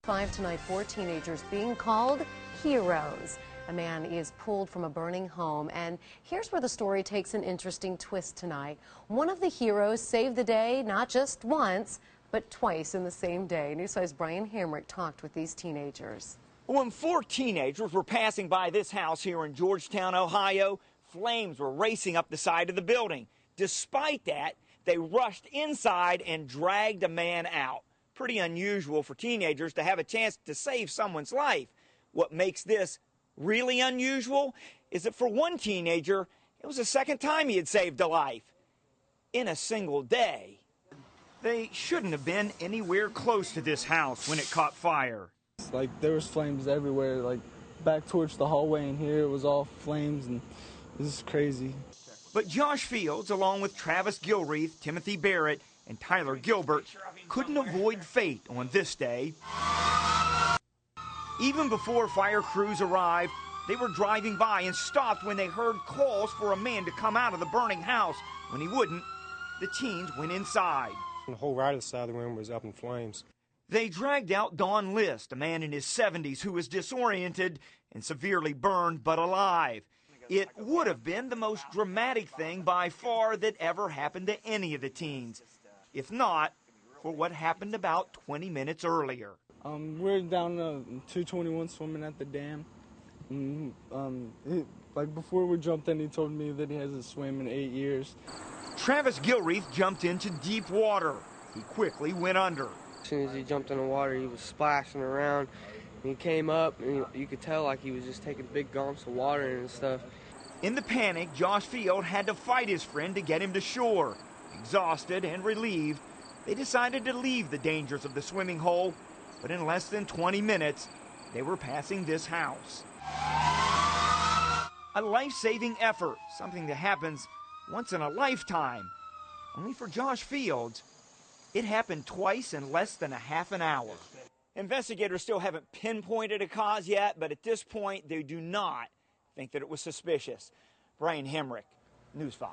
5 tonight, 4 teenagers being called heroes. A man is pulled from a burning home, and here's where the story takes an interesting twist tonight. One of the heroes saved the day not just once, but twice in the same day. News 5's Brian Hamrick talked with these teenagers. When 4 teenagers were passing by this house here in Georgetown, Ohio, flames were racing up the side of the building. Despite that, they rushed inside and dragged a man out. Pretty unusual for teenagers to have a chance to save someone's life. What makes this really unusual is that for one teenager, it was the second time he had saved a life in a single day. They shouldn't have been anywhere close to this house when it caught fire. Like, there was flames everywhere, like back towards the hallway in here, it was all flames, and this is crazy. But Josh Fields, along with Travis Gilreath, Timothy Barrett, and Tyler Gilbert, couldn't avoid fate on this day. Even before fire crews arrived, they were driving by and stopped when they heard calls for a man to come out of the burning house. When he wouldn't, the teens went inside. The whole right side of the room was up in flames. They dragged out Don List, a man in his 70s who was disoriented and severely burned but alive. It would have been the most dramatic thing by far that ever happened to any of the teens, if not for what happened about 20 minutes earlier. We're down 221 swimming at the dam. Like, before we jumped in, he told me that he hasn't swam in 8 years. Travis Gilreath jumped into deep water. He quickly went under. As soon as he jumped in the water, he was splashing around. He came up, and you could tell like he was just taking big gulps of water and stuff. In the panic, Josh Field had to fight his friend to get him to shore. Exhausted and relieved, they decided to leave the dangers of the swimming hole, but in less than 20 minutes, they were passing this house. A life-saving effort, something that happens once in a lifetime. Only for Josh Fields, it happened twice in less than a half an hour. Investigators still haven't pinpointed a cause yet, but at this point, they do not think that it was suspicious. Brian Hamrick, News 5.